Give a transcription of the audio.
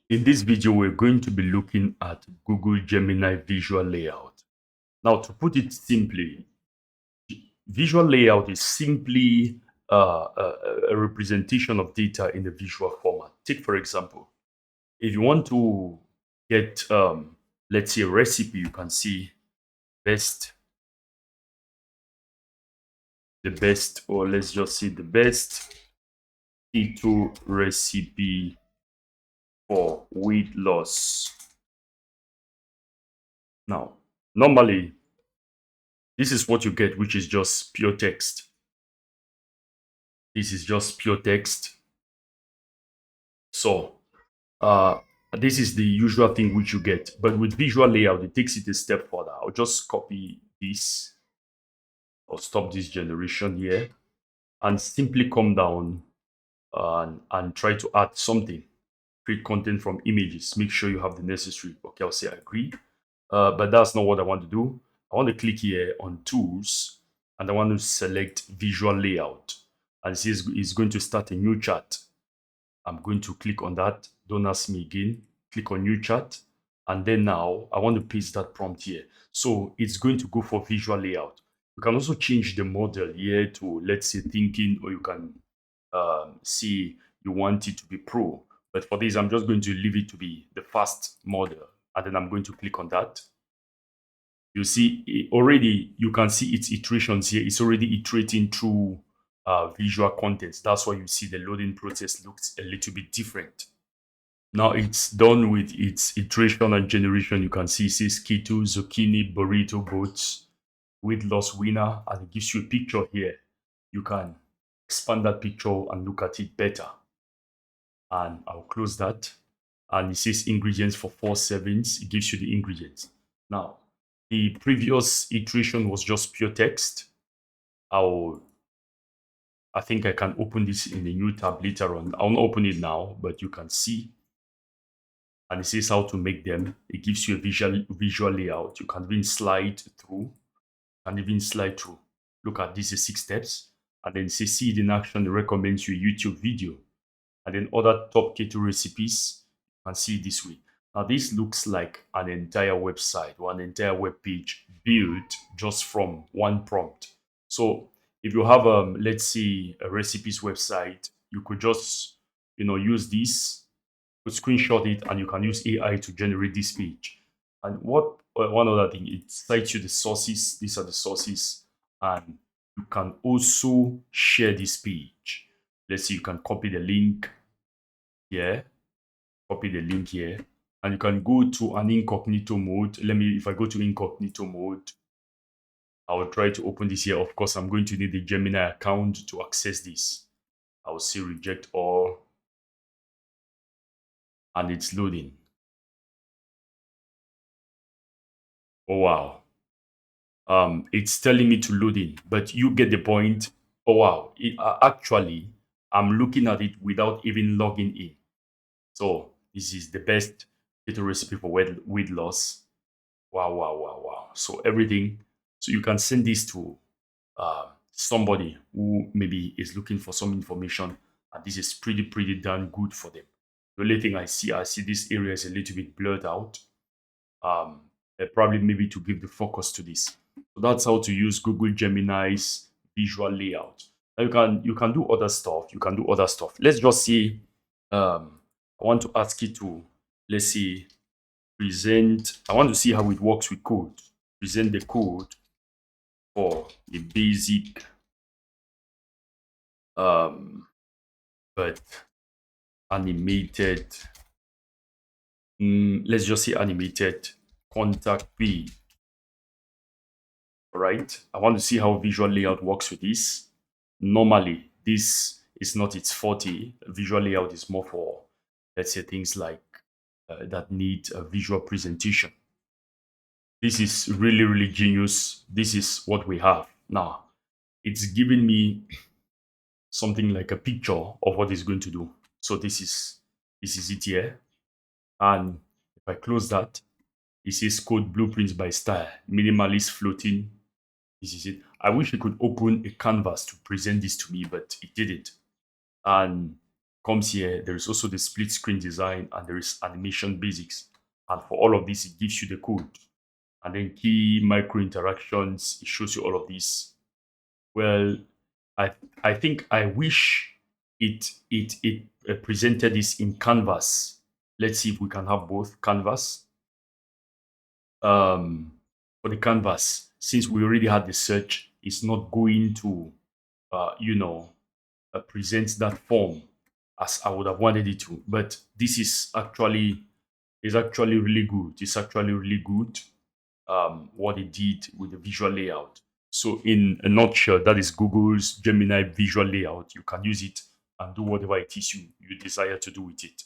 In this video, we're going to be looking at Google Gemini Visual Layout. Now, to put it simply, visual layout is simply a representation of data in a visual format. Take, for example, if you want to get, let's say, a recipe, you can see best, the best, or let's just say the best keto recipe for weight loss. Now, normally, this is what you get, which is just pure text. This is just pure text. So, uh, this is the usual thing which you get. But with visual layout, it takes it a step further. I'll just copy this or stop this generation here and simply come down and try to add something. Create content from images. Make sure you have the necessary. Okay, I'll say agree. But that's not what I want to do. I want to click here on tools and I want to select visual layout. And it says it's going to start a new chart. I'm going to click on that. Don't ask me again. Click on new chart. And then now I want to paste that prompt here. So it's going to go for visual layout. You can also change the model here to, let's say, thinking, or you can see you want it to be pro. But for this, I'm just going to leave it to be the fast model. And then I'm going to click on that. You see already, you can see its iterations here. It's already iterating through visual contents. That's why you see the loading process looks a little bit different. Now it's done with its iteration and generation. You can see it says keto, zucchini, burrito, boats, weight loss winner, and it gives you a picture here. You can expand that picture and look at it better. And I'll close that. And it says ingredients for 4 servings. It gives you the ingredients. Now, the previous iteration was just pure text. I think I can open this in the new tab later on. I'll not open it now, but you can see. And it says how to make them. It gives you a visual layout. You can even slide through. Look at these 6 steps. And then it says see it in action. It recommends you a YouTube video. And then other top keto recipes. You can see it this way. Now this looks like an entire website or an entire web page built just from one prompt. So if you have let's say a recipes website, you could just use this, you could screenshot it, and you can use AI to generate this page. And what one other thing, it cites you the sources. These are the sources, and you can also share this page. Let's see, you can copy the link here, and you can go to an incognito mode. If I go to incognito mode, I will try to open this here. Of course, I'm going to need the Gemini account to access this. I will say reject all, and it's loading. Oh wow. It's telling me to load in, but you get the point. Oh wow. Actually, I'm looking at it without even logging in. So this is the best keto recipe for weight loss. Wow, wow, wow, wow. So everything. So you can send this to somebody who maybe is looking for some information, and this is pretty darn good for them. The only thing I see this area is a little bit blurred out. Probably maybe to give the focus to this. So that's how to use Google Gemini's visual layout. Now you can do other stuff. Let's just say I want to ask you to, let's say, present. I want to see how it works with code. Present the code for a basic but animated, let's just say animated contact page. All right, I want to see how visual layout works with this. Normally, this is not its forte. Visual layout is more for, let's say, things like that need a visual presentation. This is really genius. This is what we have now. It's giving me something like a picture of what it's going to do. So this is it here. And if I close that, it says code blueprints by style, minimalist floating. This is it. I wish it could open a canvas to present this to me, but it didn't. And comes here. There is also the split screen design, and there is animation basics. And for all of this, it gives you the code. And then key micro interactions, it shows you all of this. Well, I think I wish it presented this in Canvas. Let's see if we can have both Canvas. For the Canvas, since we already had the search, it's not going to present that form as I would have wanted it to. But this is actually really good. It's actually really good what it did with the visual layout. So in a nutshell, that is Google's Gemini Visual Layout. You can use it and do whatever it is you desire to do with it.